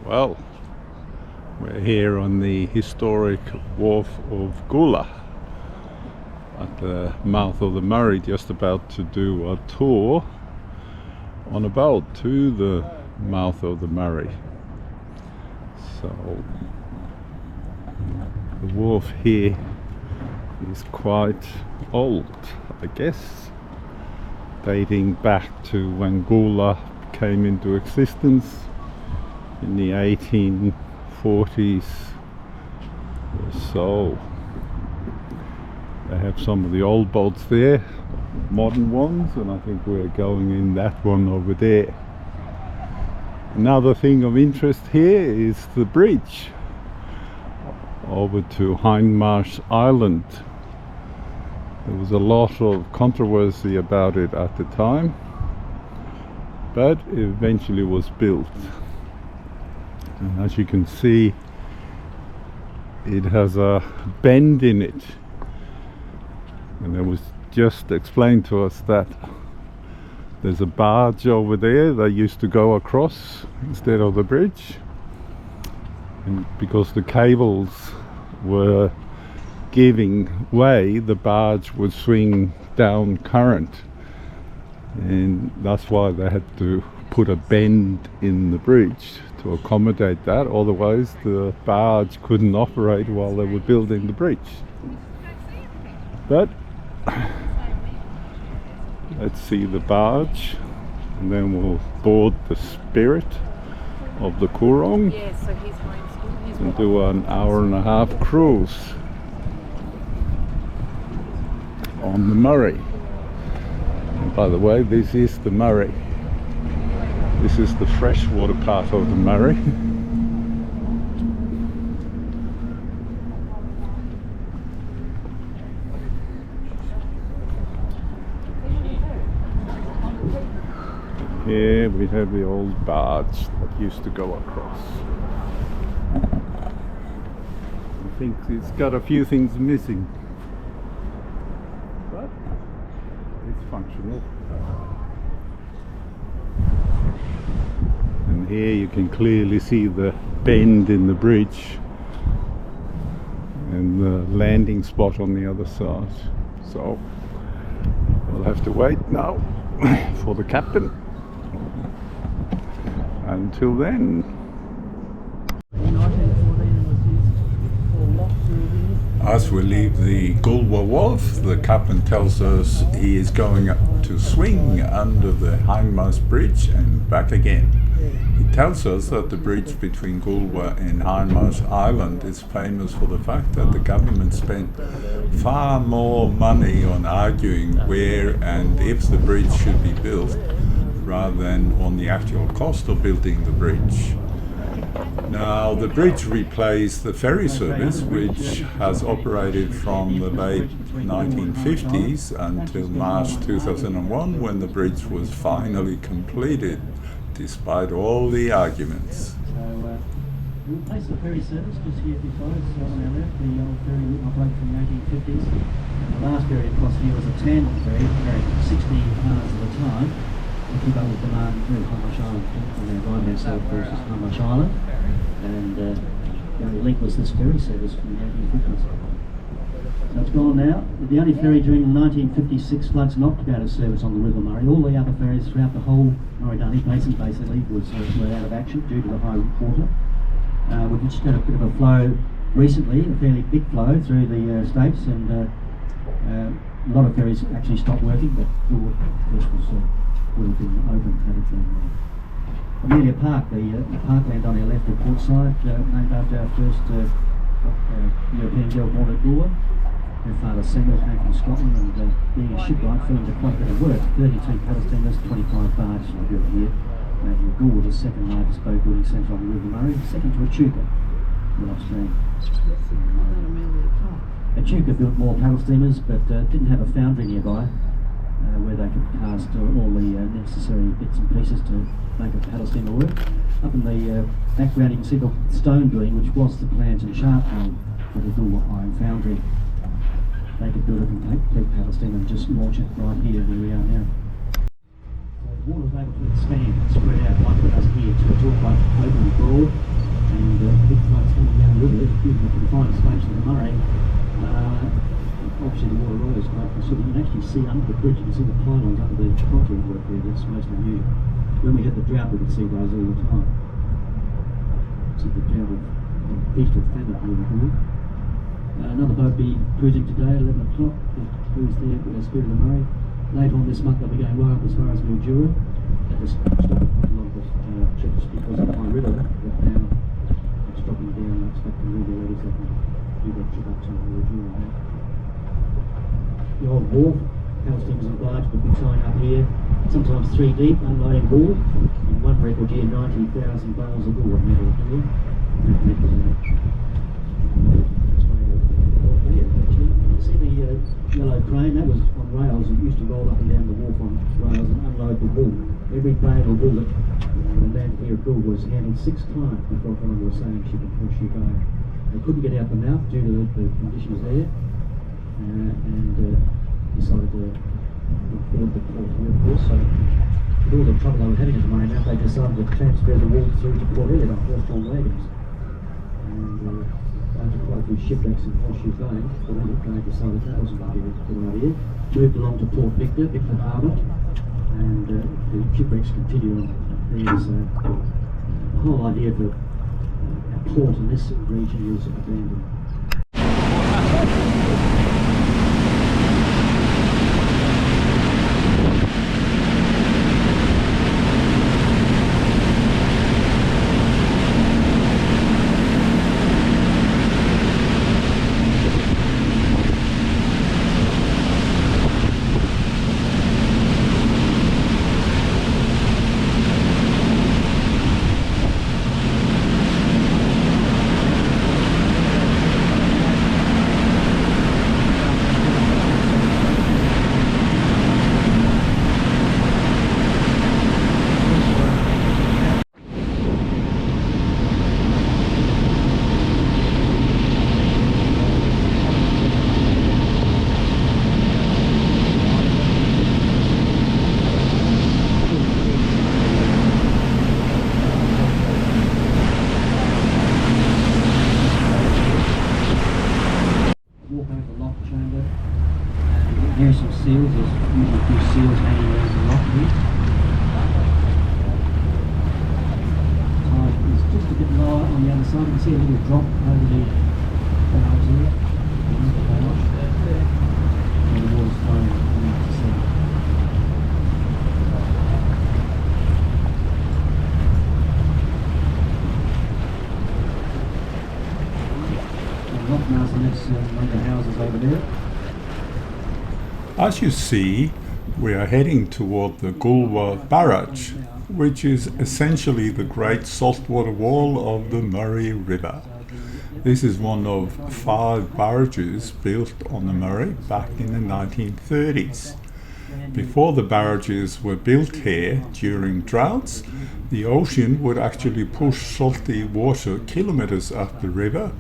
Well, we're here on the historic wharf of Goolwa at the mouth of the Murray, just about to do a tour on a boat to the mouth of the Murray. So the wharf here is quite old, I guess, dating back to when Goolwa came into existence in the 1840s or so. They have some of the old boats there, modern ones, and I think we're going in that one over there. Another thing of interest here is the bridge over to Hindmarsh Island. There was a lot of controversy about it at the time, but it eventually was built. And as you can see, it has a bend in it. And it was just explained to us that there's a barge over there that used to go across instead of the bridge. And because the cables were giving way, the barge would swing down current. And that's why they had to put a bend in the bridge to accommodate that. Otherwise, the barge couldn't operate while they were building the bridge. But let's see the barge, and then we'll board the Spirit of the Coorong and do an hour-and-a-half cruise on the Murray. And by the way, this is the Murray. This is the freshwater part of the Murray. Here we have the old barge that used to go across. I think it's got a few things missing, but it's functional. And here you can clearly see the bend in the bridge and the landing spot on the other side. So we'll have to wait now for the captain. Until then, as we leave the Goolwa Wharf, the captain tells us he is going up to swing under the Hindmarsh Bridge and back again. He tells us that the bridge between Goolwa and Hindmarsh Island is famous for the fact that the government spent far more money on arguing where and if the bridge should be built, rather than on the actual cost of building the bridge. Now, the bridge replaced the ferry service, which has operated from the late 1950s until March 2001, when the bridge was finally completed, despite all the arguments. We replaced the ferry service just here beside us on our left, the old ferry operated from the 1850s. The last ferry across here was a tandem ferry, carrying 60 cars at a time, to keep up with demand through Hindmarsh Island. On our right-hand side, of course, is Hindmarsh Island, and the only link was this ferry service from the 1850s. So it's gone now. The only ferry during the 1956 floods knocked out of service on the River Murray. All the other ferries throughout the whole Murray-Darling Basin basically were out of action due to the high water. We've just had a bit of a flow recently, a fairly big flow through the States, and a lot of ferries actually stopped working, but Goolwa would have been open had it been Amelia Park, the parkland on our left at Portside, named after our first European girl born at Goolwa. Her father Samuel came from Scotland, and being a shipwright fell into quite a bit of work. 32 paddle steamers, 25 barges were built here, making Goolwa the second largest boat building centre on the River Murray, second to Echuca, in Australia. Echuca built more paddle steamers, but didn't have a foundry nearby where they could cast all the necessary bits and pieces to make a paddle steamer work. Up in the background you can see the stone building, which was the plans and shaft mill for the Goolwa Iron Foundry. They could build a complete paddle steamer and just launch it right here where we are now. So the water was able to expand and spread out like it does here to a quite open and broad. and big trucks coming down the river, using the confined space of the Murray. Obviously the water rose quite considerably. You can actually see under the bridge, you can see the pylons under the concrete work there. That's mostly new. When we had the drought, we could see those all the time. See the drought of east of Thanet here in Goolwa. Another boat will be cruising today at 11 o'clock. Cruise there with the Spirit of the Murray. Later on this month they'll be going right up as far as Mildura. That was stopped a lot of the trips because of the high river, but now it's dropping down and I expect to move there so they can do that trip up to Mildura. The Old Wharf, Helston's and Barge would be tying up here, sometimes 3 deep, unloading wool. In one record year, 90,000 bales of wool were metal here. See the yellow crane, that was on rails. It used to roll up and down the wharf on rails and unload the wool. Every bale of wool that the land here at Goolwa was handled 6 times before it got onto a sailing ship in Horseshoe Bay. They couldn't get out the mouth due to the conditions there, and decided to build the port here, of course. So with all the trouble they were having at the Murray mouth, they decided to transfer the wool through to Port Elliot on horse-drawn wagons. And after quite a few shipwrecks in Horseshoe Bay, they decided that wasn't going to be a good idea. Moved along to Port Victor Harbour, and the shipwrecks continued on there. So the whole idea of a port in this region was abandoned. Here's some seals, there's usually a few seals hanging around the lock here. Tide is just a bit lower on the other side. You can see a little drop over the barge there. And the water's flowing out to sea. The lock mast, and that's one of the houses over there. As you see, we are heading toward the Goolwa Barrage, which is essentially the great saltwater wall of the Murray River. This is one of 5 barrages built on the Murray back in the 1930s. Before the barrages were built here, during droughts, the ocean would actually push salty water kilometers up the river,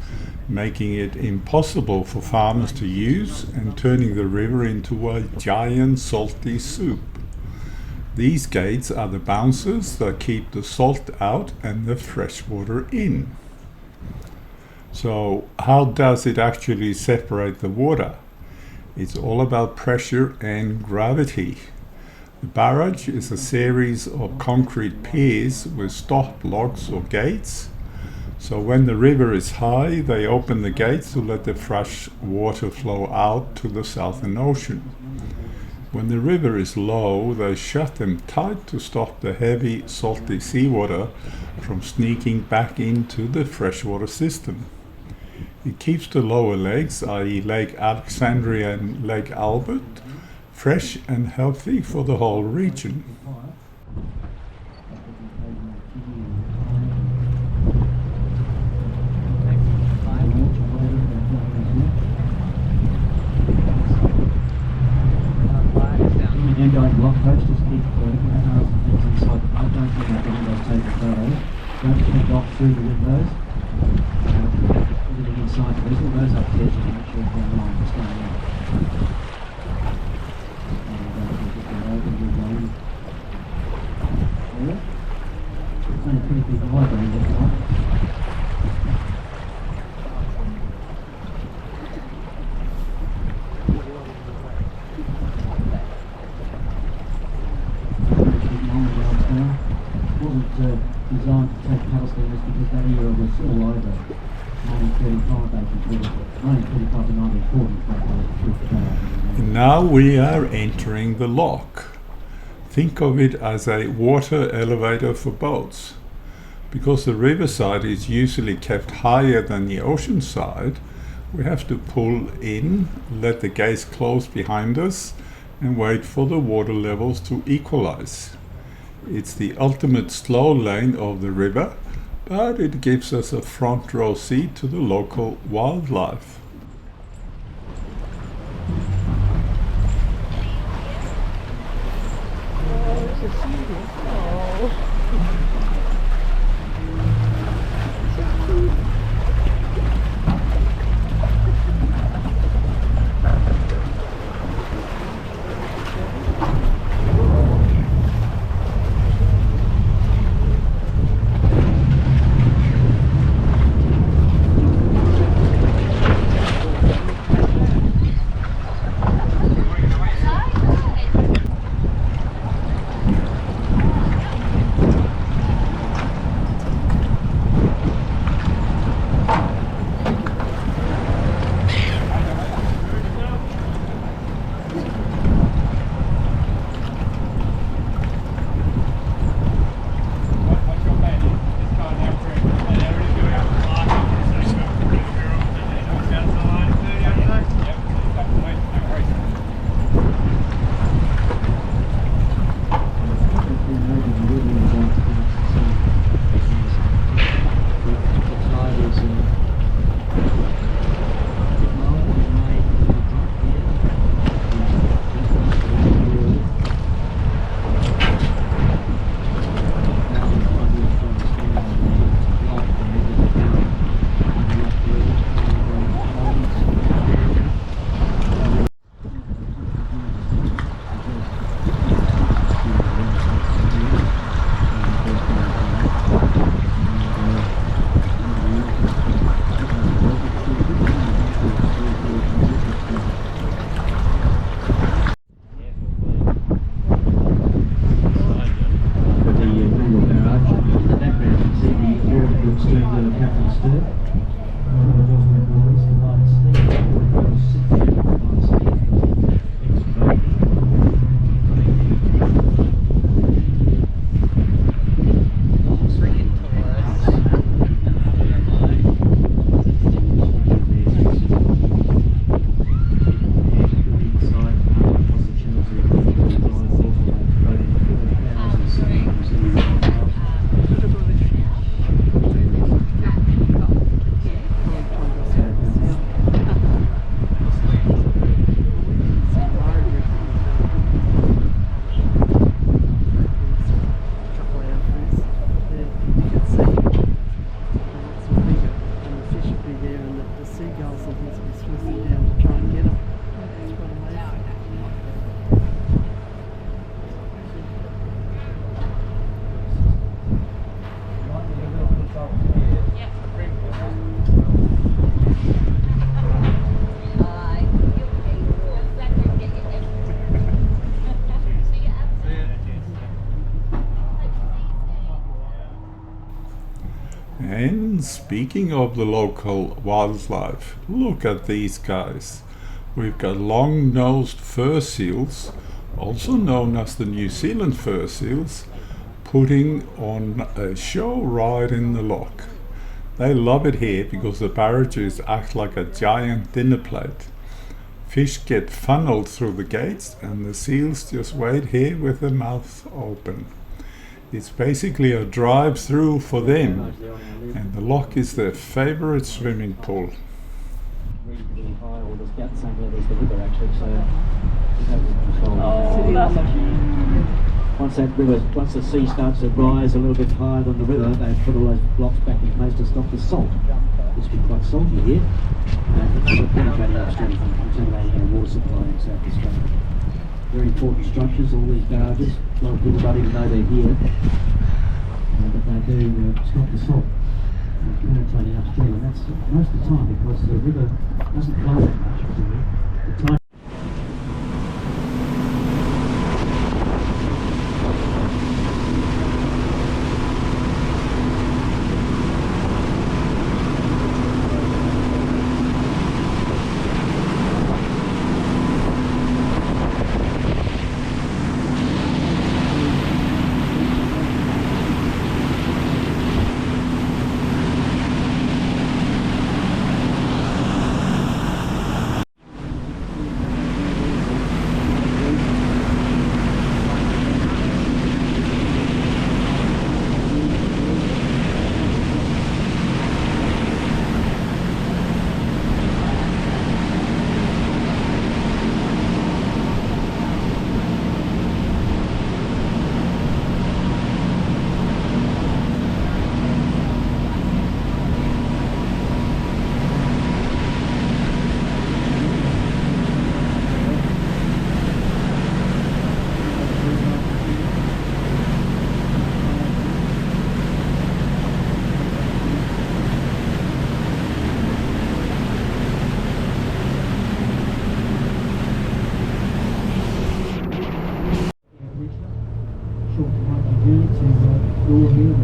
making it impossible for farmers to use and turning the river into a giant salty soup. These gates are the bouncers that keep the salt out and the fresh water in. So how does it actually separate the water? It's all about pressure and gravity. The barrage is a series of concrete piers with stop blocks or gates. So when the river is high, they open the gates to let the fresh water flow out to the Southern Ocean. When the river is low, they shut them tight to stop the heavy, salty seawater from sneaking back into the freshwater system. It keeps the lower lakes, i.e. Lake Alexandria and Lake Albert, fresh and healthy for the whole region. Going block posts, just keep things inside the boat. Don't think about those taking photos. Don't connect off through the windows. Everything inside the vessel goes up the edge to make sure the line is staying out. It's only a pretty big library there, right? 1935 they completed it. 1935 to 1940 And now we are entering the lock. Think of it as a water elevator for boats. Because the riverside is usually kept higher than the ocean side, we have to pull in, let the gates close behind us, and wait for the water levels to equalize. It's the ultimate slow lane of the river, but it gives us a front row seat to the local wildlife. And speaking of the local wildlife, look at these guys. We've got long-nosed fur seals, also known as the New Zealand fur seals, putting on a show right in the loch. They love it here because the barrages act like a giant dinner plate. Fish get funneled through the gates and the seals just wait here with their mouths open. It's basically a drive-through for them, and the loch is their favorite swimming pool. Once the sea starts to rise a little bit higher than the river, they put all those blocks back in place to stop the salt. It's been quite salty here, penetrating upstream, contaminating our water supply in South Australia. Very important structures, all these barrages. A lot of people don't even know they're here, but they do stop the salt penetrating upstream, and that's most of the time because the river doesn't flow that much. The tide door here.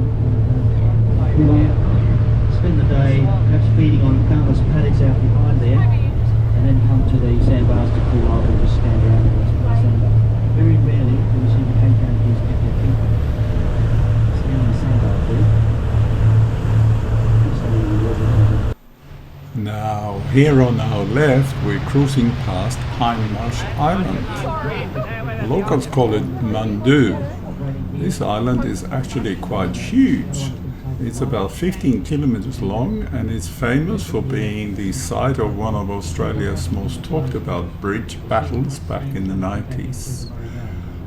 Spend the day perhaps feeding on farmers' paddocks out behind there, and then come to the sandbars to cool off and just stand around the rest of the sandbar. Very rarely do we see the Cape Town kids get their feet wet. Stand on the sandbar there. Now, here on our left, we're cruising past Hindmarsh Island. Locals call it Mandu. This island is actually quite huge. It's about 15 kilometers long and it's famous for being the site of one of Australia's most talked about bridge battles back in the 90s.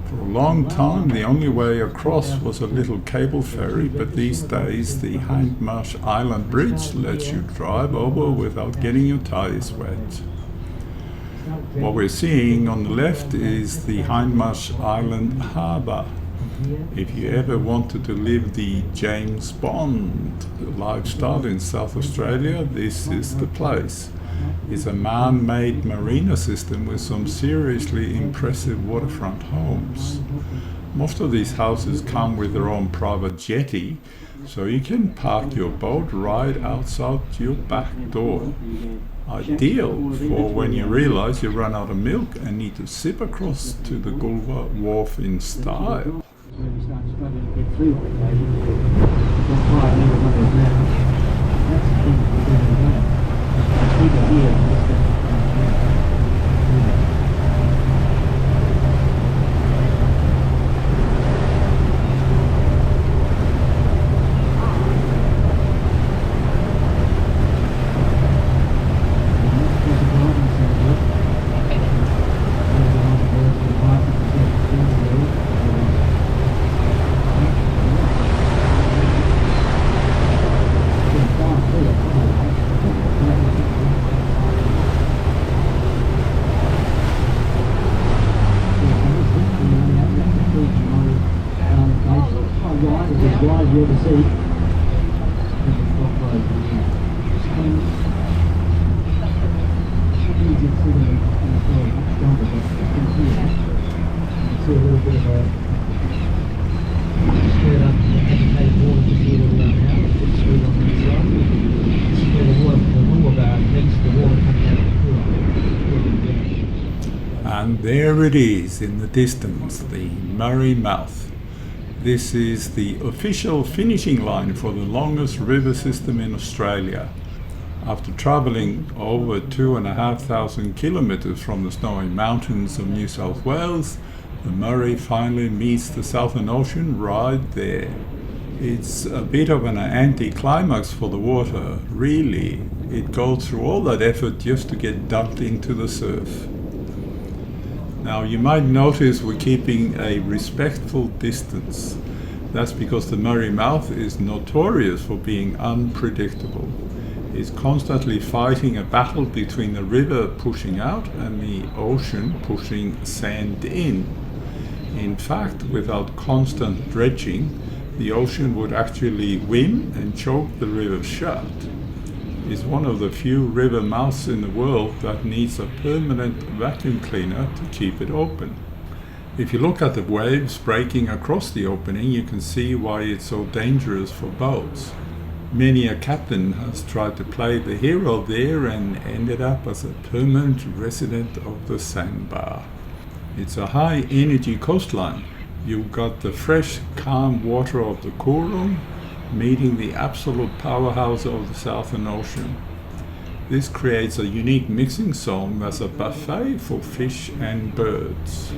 For a long time, the only way across was a little cable ferry, but these days the Hindmarsh Island Bridge lets you drive over without getting your tires wet. What we're seeing on the left is the Hindmarsh Island harbour. If you ever wanted to live the James Bond lifestyle in South Australia, this is the place. It's a man-made marina system with some seriously impressive waterfront homes. Most of these houses come with their own private jetty, so you can park your boat right outside your back door. Ideal for when you realize you run out of milk and need to zip across to the Goolwa Wharf in style. Where we start struggling to get through on occasion. We've got 5 metres under the ground. That's the thing we're doing today. Keep it here. And there it is in the distance, the Murray Mouth. This is the official finishing line for the longest river system in Australia. After travelling over 2,500 kilometres from the snowy mountains of New South Wales, the Murray finally meets the Southern Ocean right there. It's a bit of an anticlimax for the water, really. It goes through all that effort just to get dumped into the surf. Now you might notice we're keeping a respectful distance. That's because the Murray Mouth is notorious for being unpredictable. It's constantly fighting a battle between the river pushing out and the ocean pushing sand in. In fact, without constant dredging, the ocean would actually win and choke the river shut. It's one of the few river mouths in the world that needs a permanent vacuum cleaner to keep it open. If you look at the waves breaking across the opening, you can see why it's so dangerous for boats. Many a captain has tried to play the hero there and ended up as a permanent resident of the sandbar. It's a high energy coastline. You've got the fresh, calm water of the Coorong meeting the absolute powerhouse of the Southern Ocean. This creates a unique mixing zone as a buffet for fish and birds.